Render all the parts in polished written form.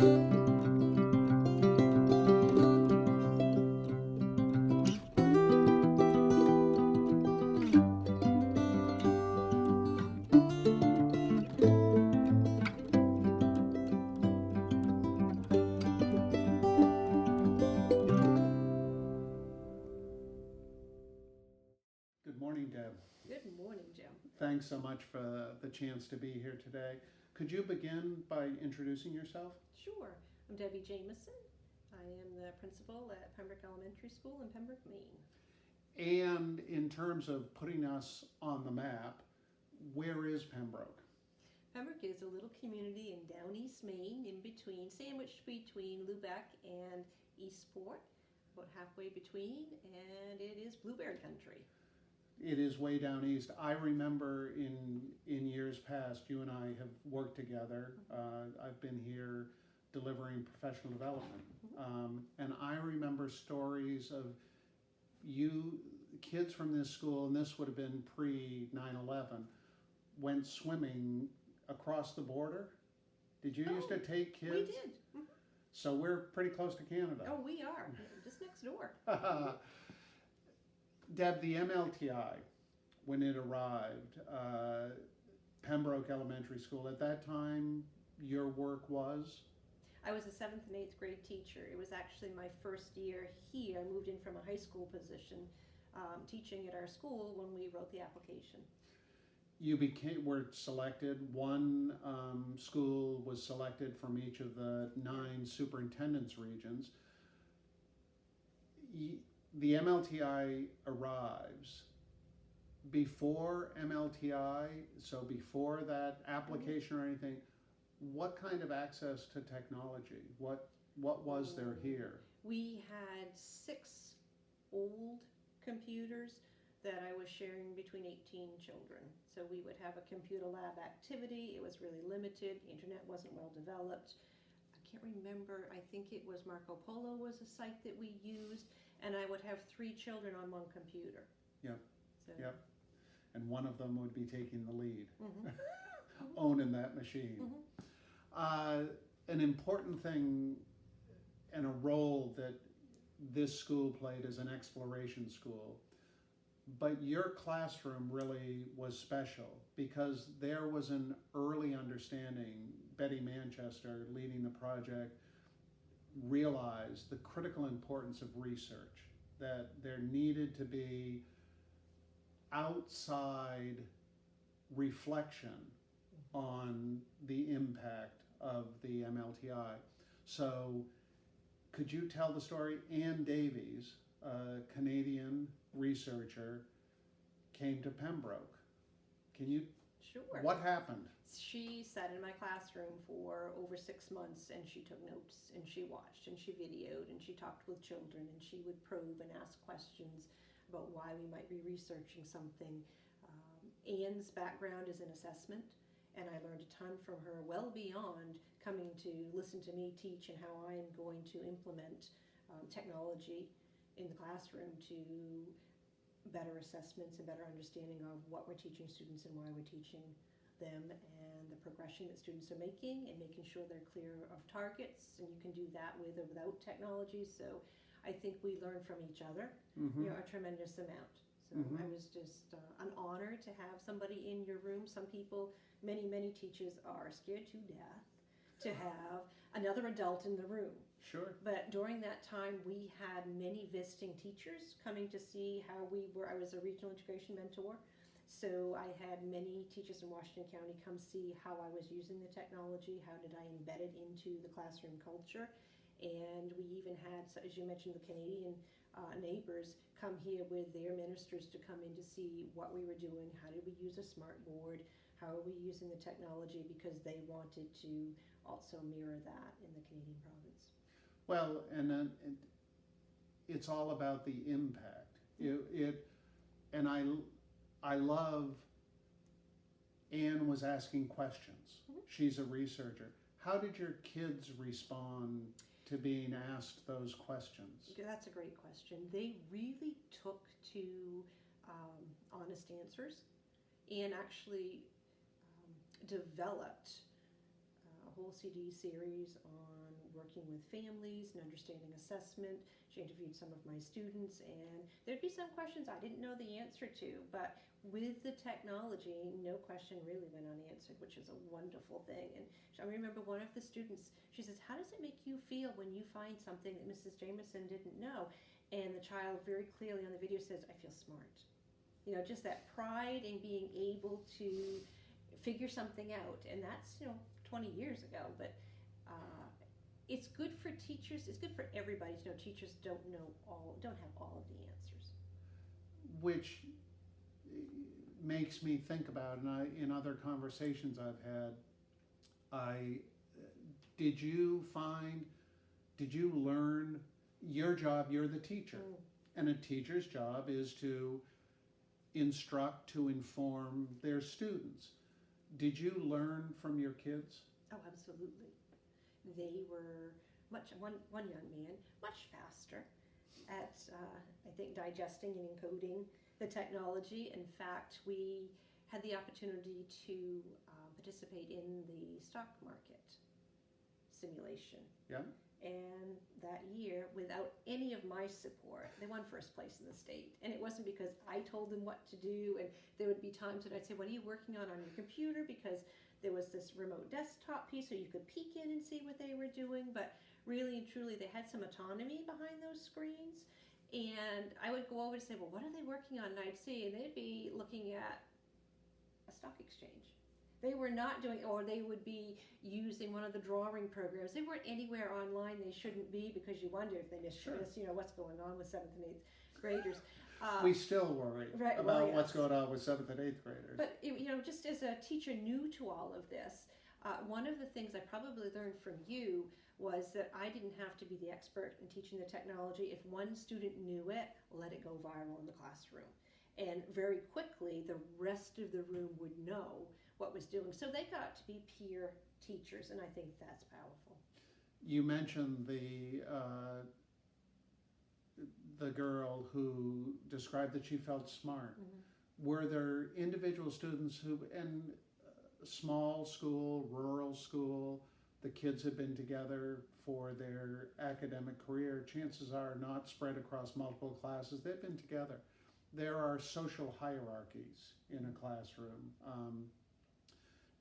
Good morning, Deb. Good morning, Jim. Thanks so much for the chance to be here today. Could you begin by introducing yourself? Sure. I'm Debbie Jamieson. I am the principal at Pembroke Elementary School in Pembroke, Maine. And in terms of putting us on the map, where is Pembroke? Pembroke is a little community in down East Maine, sandwiched between Lubec and Eastport, about halfway between, and it is blueberry country. It is way down east. I remember in years past, you and I have worked together. I've been here delivering professional development. And I remember stories of you, kids from this school, and this would have been pre 9/11, went swimming across the border. Did you used to take kids? We did. So we're pretty close to Canada. Oh, we are. Just next door. Deb, the MLTI, when it arrived, Pembroke Elementary School, at that time, your work was? I was a 7th and 8th grade teacher. It was actually my first year here. I moved in from a high school position teaching at our school when we wrote the application. You were selected. One school was selected from each of the 9 superintendent's regions. The MLTI arrives. Before MLTI, so before that application or anything, what kind of access to technology? What was there here? We had 6 old computers that I was sharing between 18 children. So we would have a computer lab activity. It was really limited. The internet wasn't well developed. I can't remember. I think it was Marco Polo was a site that we used, and I would have 3 children on one computer. Yeah. So. Yep. And one of them would be taking the lead, Mm-hmm. owning that machine. Mm-hmm. An important thing and a role that this school played as an exploration school, but your classroom really was special because there was an early understanding. Betty Manchester, leading the project, realized the critical importance of research, that there needed to be outside reflection on the impact of the MLTI. So could you tell the story? Ann Davies, a Canadian researcher, came to Pembroke. Can you? Sure. What happened? She sat in my classroom for over 6 months, and she took notes, and she watched, and she videoed, and she talked with children, and she would probe and ask questions about why we might be researching something. Ann's background is in assessment, and I learned a ton from her, well beyond coming to listen to me teach and how I'm going to implement technology in the classroom to better assessments and better understanding of what we're teaching students and why we're teaching them, and the progression that students are making, and making sure they're clear of targets, and you can do that with or without technology. So I think we learn from each other, a tremendous amount. So I was just an honor to have somebody in your room. Some people, many teachers are scared to death to have another adult in the room. Sure. But during that time, we had many visiting teachers coming to see how we were. I was a regional integration mentor, so I had many teachers in Washington County come see how I was using the technology, how did I embed it into the classroom culture. And we even had, as you mentioned, the Canadian neighbors come here with their ministers to come in to see what we were doing, how did we use a smart board, how are we using the technology, because they wanted to also mirror that in the Canadian province. Well, and then it's all about the impact. And I love Anne was asking questions. She's a researcher. How did your kids respond to being asked those questions? That's a great question. They really took to honest answers, and actually developed a whole CD series on working with families and understanding assessment. She interviewed some of my students, and there'd be some questions I didn't know the answer to, but with the technology, no question really went unanswered, which is a wonderful thing. And I remember one of the students, she says, how does it make you feel when you find something that Mrs. Jamieson didn't know? And the child very clearly on the video says, I feel smart. You know, just that pride in being able to figure something out. And that's, 20 years ago, but it's good for teachers, it's good for everybody to know teachers don't have all of the answers. Which makes me think about, and in other conversations I've had, did you learn your job? You're the teacher, and a teacher's job is to instruct, to inform their students. Did you learn from your kids? Oh, absolutely. They were one young man, much faster at, I think, digesting and encoding the technology. In fact, we had the opportunity to participate in the stock market simulation. Yeah. And that year, without any of my support, they won first place in the state. And it wasn't because I told them what to do. And there would be times when I'd say, what are you working on your computer? Because there was this remote desktop piece so you could peek in and see what they were doing. But really and truly, they had some autonomy behind those screens. And I would go over and say, well, what are they working on? And I'd see, and they'd be looking at a stock exchange. They were not doing, or they would be using one of the drawing programs. They weren't anywhere online they shouldn't be, because you wonder if they missed this, what's going on with 7th and 8th graders. We still worry about what's going on with 7th and 8th graders. But, just as a teacher new to all of this, one of the things I probably learned from you was that I didn't have to be the expert in teaching the technology. If one student knew it, let it go viral in the classroom. And very quickly, the rest of the room would know what was doing. So they got to be peer teachers, and I think that's powerful. You mentioned the girl who described that she felt smart. Mm-hmm. Were there individual students who, in small school, rural school, the kids had been together for their academic career, chances are not spread across multiple classes, they've been together. There are social hierarchies in a classroom.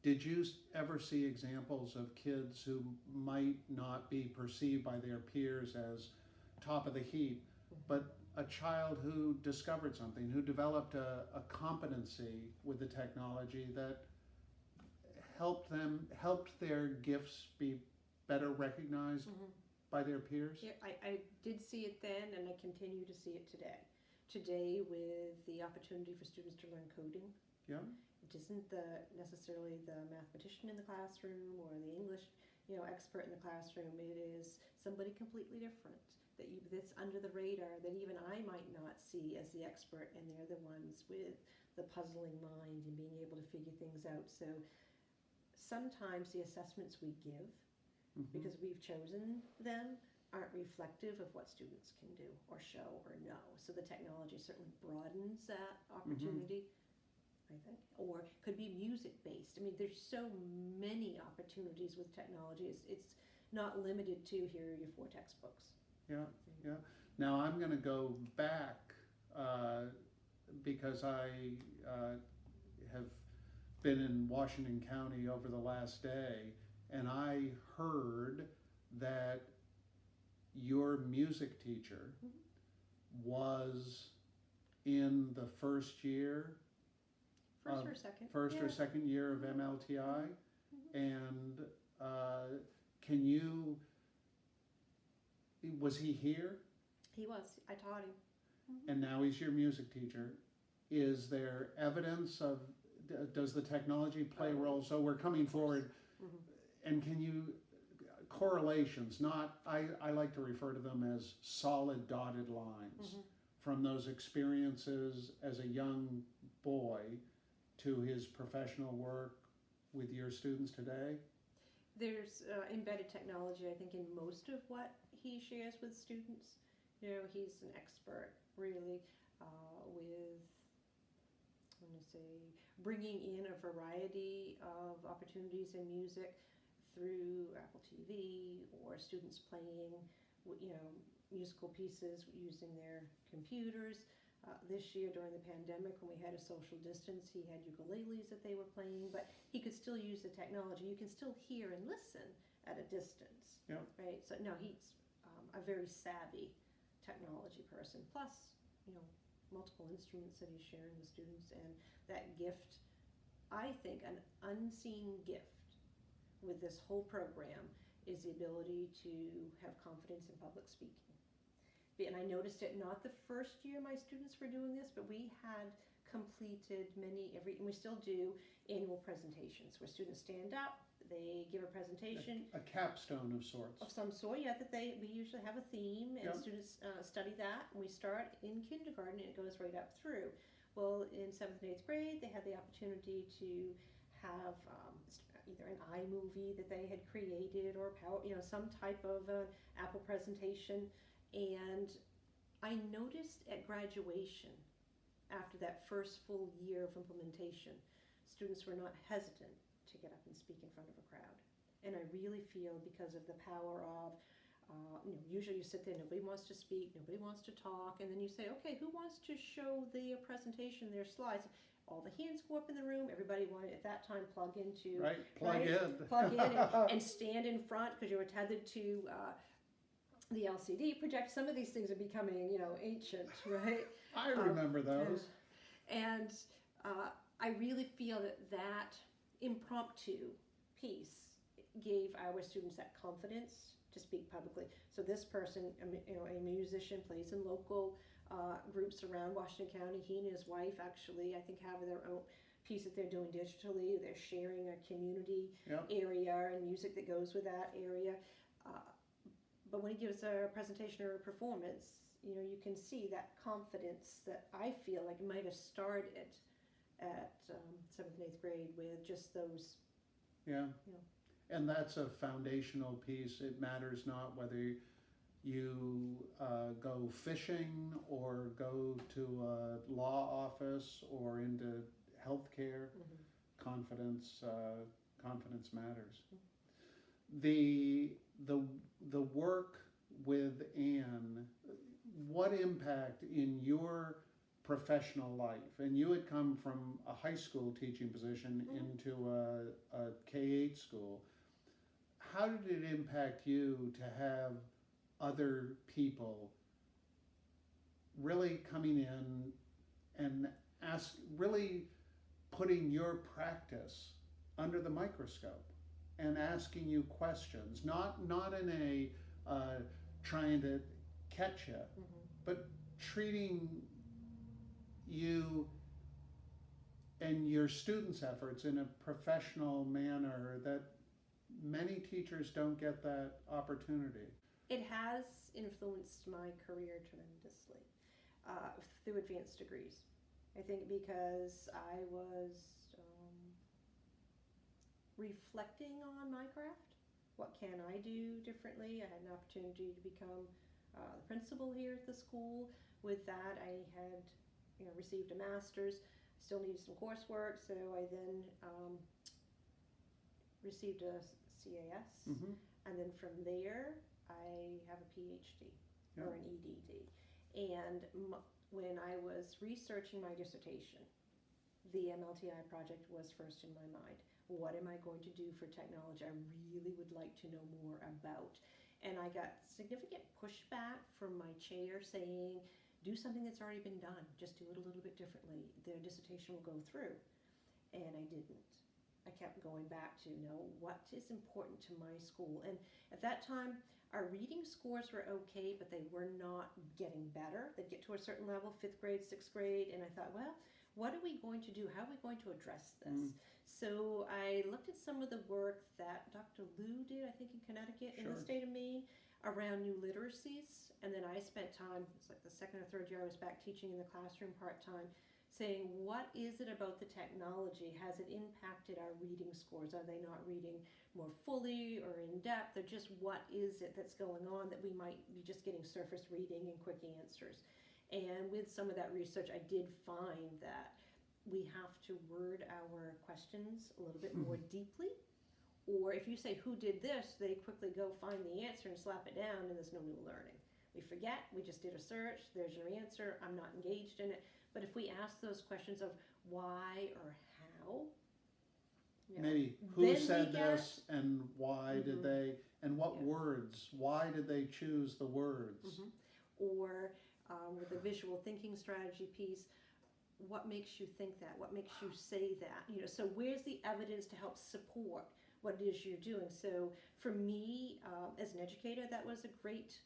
Did you ever see examples of kids who might not be perceived by their peers as top of the heap, but a child who discovered something, who developed a competency with the technology that helped their gifts be better recognized by their peers? Yeah, I did see it then, and I continue to see it today. Today, with the opportunity for students to learn coding. Yeah. It isn't necessarily the mathematician in the classroom or the English, expert in the classroom. It is somebody completely different that's under the radar that even I might not see as the expert, and they're the ones with the puzzling mind and being able to figure things out. So sometimes the assessments we give, because we've chosen them, aren't reflective of what students can do or show or know. So the technology certainly broadens that opportunity. I think, or could be music-based. I mean, there's so many opportunities with technology. It's not limited to here are your 4 textbooks. Yeah. Now I'm going to go back because I have been in Washington County over the last day, and I heard that your music teacher was in the first year. First or second year of MLTI, and was he here? He was. I taught him. And now he's your music teacher. Is there evidence of, does the technology play a role? So we're coming forward, and can you, correlations, I like to refer to them as solid dotted lines from those experiences as a young boy to his professional work with your students today? There's embedded technology, I think, in most of what he shares with students. He's an expert, really, with, bringing in a variety of opportunities in music through Apple TV, or students playing, musical pieces using their computers. This year during the pandemic, when we had a social distance, he had ukuleles that they were playing, but he could still use the technology. You can still hear and listen at a distance, Yeah. right? So no, he's a very savvy technology person. Plus, multiple instruments that he's sharing with students, and that gift, I think, an unseen gift with this whole program is the ability to have confidence in public speaking. And I noticed it not the first year my students were doing this, but we had completed and we still do, annual presentations where students stand up, they give a presentation. A capstone of sorts. Of some sort, yeah, we usually have a theme, and students study that, and we start in kindergarten and it goes right up through. Well, in 7th and 8th grade, they had the opportunity to have either an iMovie that they had created, or some type of Apple presentation. And I noticed at graduation, after that first full year of implementation, students were not hesitant to get up and speak in front of a crowd. And I really feel, because of the power of, usually you sit there, nobody wants to speak, nobody wants to talk, and then you say, okay, who wants to show their presentation, their slides? All the hands go up in the room. Everybody wanted at that time plug in and stand in front, because you were tethered to the LCD project. Some of these things are becoming, ancient, right? I remember those. And I really feel that impromptu piece gave our students that confidence to speak publicly. So this person, a musician, plays in local groups around Washington County. He and his wife actually, I think, have their own piece that they're doing digitally. They're sharing a community area and music that goes with that area. But when he gives a presentation or a performance, you can see that confidence that I feel like might have started at 7th and 8th grade with just those. Yeah. And that's a foundational piece. It matters not whether you go fishing or go to a law office or into healthcare. Confidence matters. The work with Anne, what impact in your professional life? And you had come from a high school teaching position into a K-8 school. How did it impact you to have other people really coming in and really putting your practice under the microscope and asking you questions, not in a trying to catch you, but treating you and your students' efforts in a professional manner that many teachers don't get that opportunity? It has influenced my career tremendously through advanced degrees. I think because I was reflecting on my craft. What can I do differently? I had an opportunity to become the principal here at the school. With that, I had received a master's. I still needed some coursework, so I then received a CAS, and then from there I have a PhD or an EDD. And when I was researching my dissertation, the MLTI project was first in my mind. What am I going to do for technology? I really would like to know more about. And I got significant pushback from my chair saying, do something that's already been done. Just do it a little bit differently. The dissertation will go through. And I didn't. I kept going back to, what is important to my school? And at that time, our reading scores were okay, but they were not getting better. They'd get to a certain level, 5th grade, 6th grade, and I thought, well, what are we going to do? How are we going to address this? So I looked at some of the work that Dr. Liu did, I think in Connecticut, in the state of Maine, around new literacies. And then I spent time, it's like the 2nd or 3rd year I was back teaching in the classroom part-time, saying, what is it about the technology? Has it impacted our reading scores? Are they not reading more fully or in depth? Or just what is it that's going on that we might be just getting surface reading and quick answers? And with some of that research, I did find that we have to word our questions a little bit more deeply, Or if you say, who did this, they quickly go find the answer and slap it down, and there's no new learning. We forget, we just did a search, there's your answer, I'm not engaged in it. But if we ask those questions of why or how, maybe who then said we get- this and why did they, and what Yeah. words, why did they choose the words? Or with the visual thinking strategy piece, what makes you think that? What makes you say that? So where's the evidence to help support what it is you're doing? So for me, as an educator, that was a great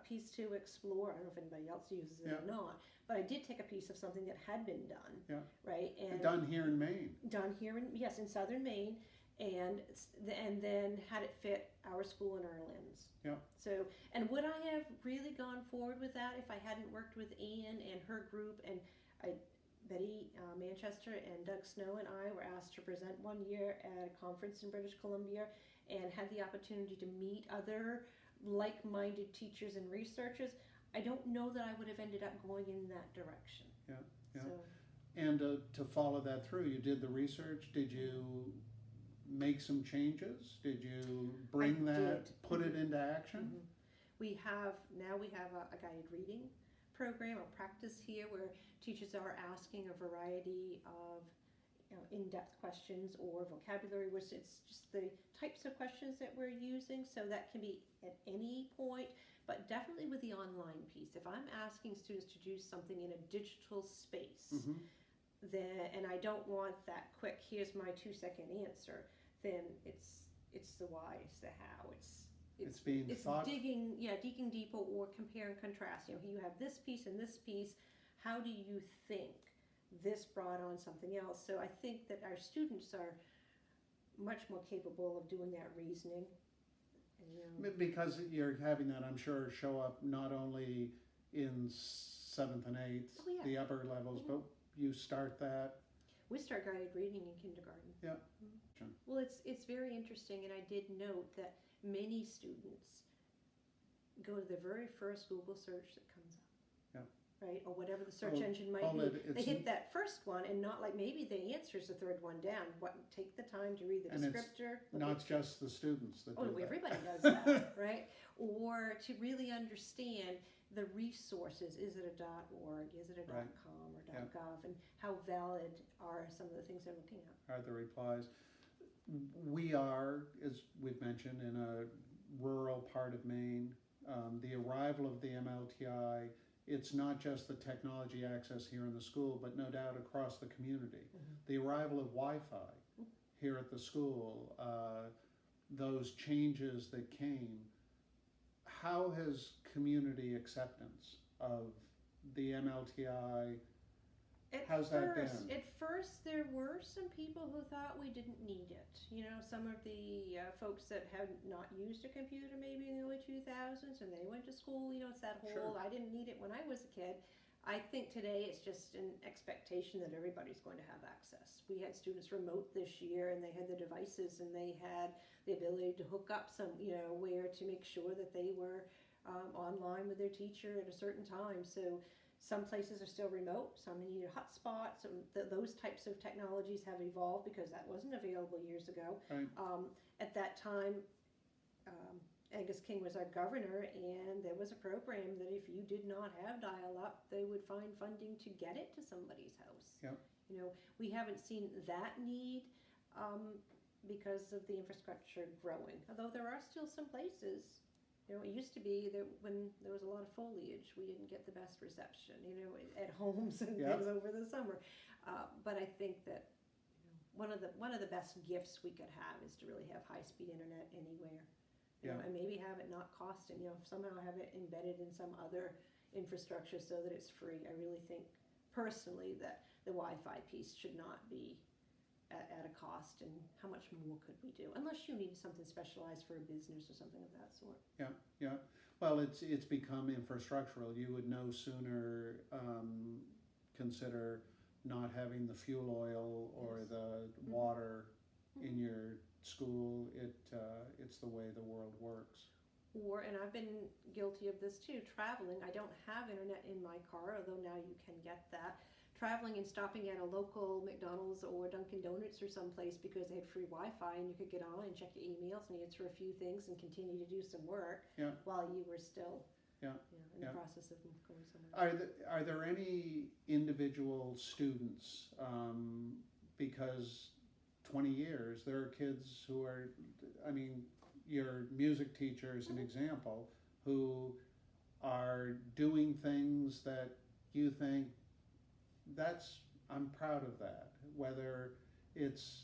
piece to explore. I don't know if anybody else uses it or not, but I did take a piece of something that had been done, right? And Done here in Maine. done here in southern Maine, and then had it fit our school and our lens. Yeah. So, and would I have really gone forward with that if I hadn't worked with Anne and her group, and Betty Manchester and Doug Snow and I were asked to present one year at a conference in British Columbia, and had the opportunity to meet other like-minded teachers and researchers. I don't know that I would have ended up going in that direction. Yeah. So, And to follow that through, you did the research. Did you make some changes? Did you bring that, did. put it into action? we have a guided reading program or practice here where teachers are asking a variety of in-depth questions or vocabulary, which it's just the types of questions that we're using. So that can be at any point, but definitely with the online piece. If I'm asking students to do something in a digital space, and I don't want that quick, here's my 2-second answer, then it's the why, it's the how, It's being thought. digging deeper or compare and contrast. You have this piece and this piece. How do you think this brought on something else? So I think that our students are much more capable of doing that reasoning. And, Because you're having that, I'm sure, show up not only in 7th and 8th, Oh, yeah. the upper levels, but you start that. we start guided reading in kindergarten. Yeah. Well, it's very interesting, and I did note that many students go to the very first Google search that comes up. Yeah. Right, or whatever the search Oh, engine might be. They hit that first one, and not like maybe the answer's the third one down. Take the time to read the And it's descriptor. Not just the students that do that. Everybody does that, right? Or to really understand the resources. Is it a .org? Is it a Right. .com or .gov? And how valid are some of the things they're looking at? Are the replies. We are, as we've mentioned, in a rural part of Maine. The arrival of the MLTI, it's not just the technology access here in the school, but no doubt across the community. The arrival of Wi-Fi here at the school, those changes that came. How has community acceptance of the MLTI? How's that been? At first, there were some people who thought we didn't need it. Some of the folks that had not used a computer maybe in the early 2000s, and they went to school. It's that whole, Sure. I didn't need it when I was a kid. I think today it's just an expectation that everybody's going to have access. We had students remote this year, and they had the devices, and they had the ability to hook up where to make sure that they were online with their teacher at a certain time. So some places are still remote, some need a hotspot. So those types of technologies have evolved because that wasn't available years ago. Right. At that time, Angus King was our governor, and there was a program that if you did not have dial-up, they would find funding to get it to somebody's house. Yep. We haven't seen that need because of the infrastructure growing. Although there are still some places. It used to be that when there was a lot of foliage, we didn't get the best reception, at homes and things over the summer. But I think that one of the best gifts we could have is to really have high-speed internet anywhere. And maybe have it not costing. Somehow have it embedded in some other infrastructure so that it's free. I really think personally that the Wi-Fi piece should not be at a cost, and how much more could we do? Unless you need something specialized for a business or something of that sort. Yeah. Well, it's become infrastructural. You would no sooner consider not having the fuel oil or the water in your school. It's the way the world works. And I've been guilty of this too, traveling. I don't have internet in my car, although now you can get that. traveling and stopping at a local McDonald's or Dunkin' Donuts or someplace because they had free Wi-Fi and you could get on and check your emails and answer a few things and continue to do some work while you were still in the process of going somewhere. Are there any individual students, because 20 years, there are kids who are, I mean, your music teacher is an example, who are doing things that you think, I'm proud of that. Whether it's,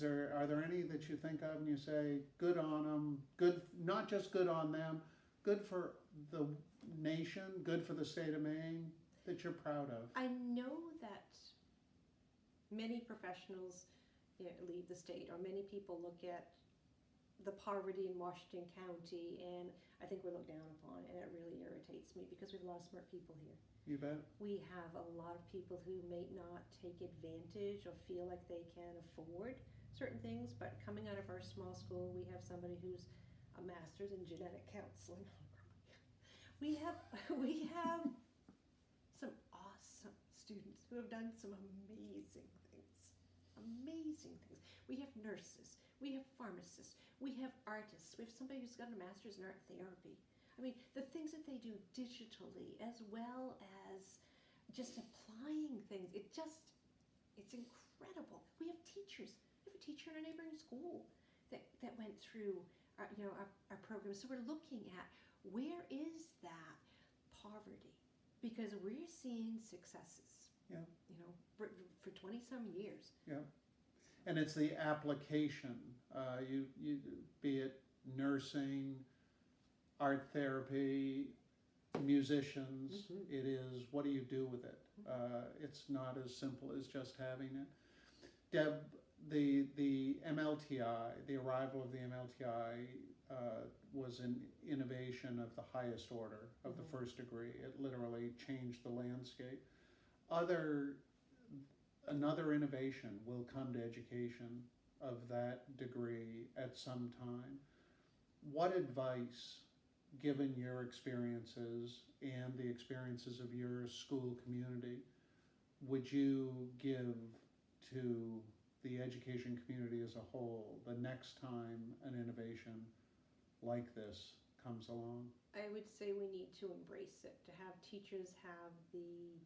are there any that you think of and you say, good on them, good, not just good on them, good for the nation, good for the state of Maine, that you're proud of? I know that many professionals leave the state, or many people look at the poverty in Washington County, and I think we're looked down upon, and it really irritates me because we have a lot of smart people here. You bet. We have a lot of people who may not take advantage or feel like they can afford certain things, but coming out of our small school, we have somebody who's a master's in genetic counseling. We have some awesome students who have done some amazing things. Amazing things. We have nurses, we have pharmacists, we have artists, we have somebody who's got a master's in art therapy. I mean, the things that they do digitally as well as just applying things, it's incredible. We have teachers. We have a teacher in a neighboring school that went through our program. So we're looking at where is that poverty, because we're seeing successes. Yeah. For 20 some years. Yeah. And it's the application, you be it nursing, art therapy, musicians, it is, what do you do with it? It's not as simple as just having it. Deb, the MLTI, the arrival of the MLTI was an innovation of the highest order, of the first degree. It literally changed the landscape. Another innovation will come to education of that degree at some time. What advice, given your experiences and the experiences of your school community, would you give to the education community as a whole the next time an innovation like this comes along? I would say we need to embrace it, to have teachers have the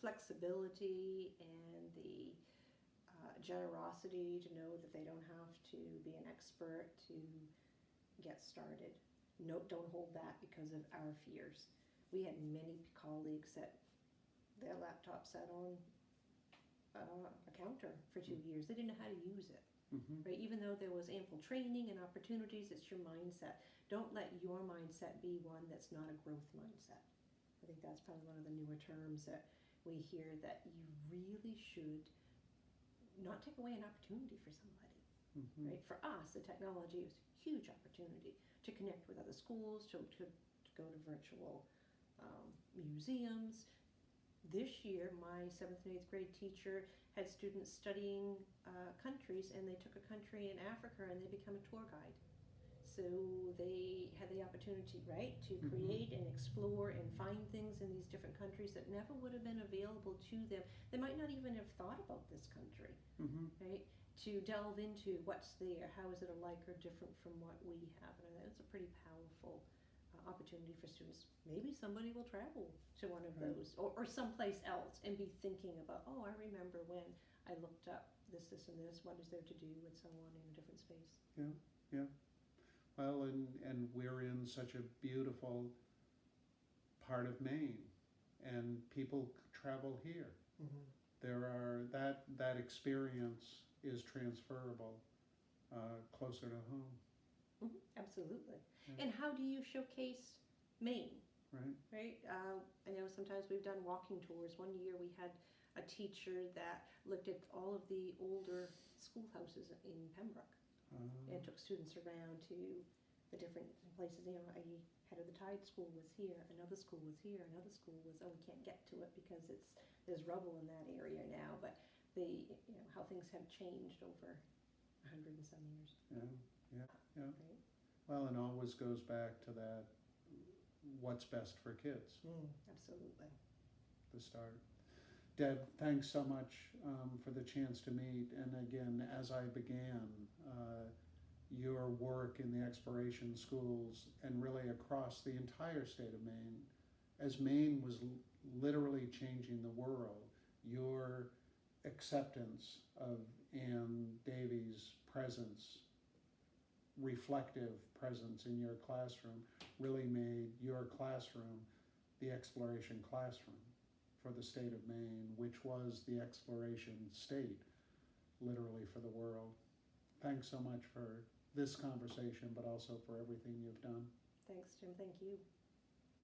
flexibility and the generosity to know that they don't have to be an expert to get started. No, don't hold back because of our fears. We had many colleagues that their laptop sat on a counter for 2 years. They didn't know how to use it. Right? Even though there was ample training and opportunities, it's your mindset. Don't let your mindset be one that's not a growth mindset. I think that's probably one of the newer terms that we hear, that you really should not take away an opportunity for somebody. Right? For us, the technology is a huge opportunity to connect with other schools, to go to virtual museums. This year, my 7th and 8th grade teacher had students studying countries, and they took a country in Africa and they become a tour guide. So they had the opportunity, right, to create and explore and find things in these different countries that never would have been available to them. They might not even have thought about this country, right? To delve into what's there, how is it alike or different from what we have. And that's a pretty powerful opportunity for students. Maybe somebody will travel to one of those or someplace else and be thinking about, oh, I remember when I looked up this, and this, what is there to do, and so on in a different space. Yeah, yeah. Well, and we're in such a beautiful part of Maine, and people travel here. There are, that experience is transferable closer to home. Absolutely. Yeah. And how do you showcase Maine? Right? I know sometimes we've done walking tours. One year we had a teacher that looked at all of the older schoolhouses in Pembroke and took students around to the different places. Head of the Tide School was here, another school was here, another school was, we can't get to it because there's rubble in that area now, but how things have changed over 100 and some years. Yeah. Right? Well, and always goes back to that what's best for kids. Absolutely. The start. Deb, thanks so much for the chance to meet. And again, as I began, your work in the exploration schools and really across the entire state of Maine, as Maine was literally changing the world, your acceptance of Ann Davies' presence, reflective presence in your classroom, really made your classroom the exploration classroom for the state of Maine, which was the exploration state, literally, for the world. Thanks so much for this conversation, but also for everything you've done. Thanks, Jim. Thank you.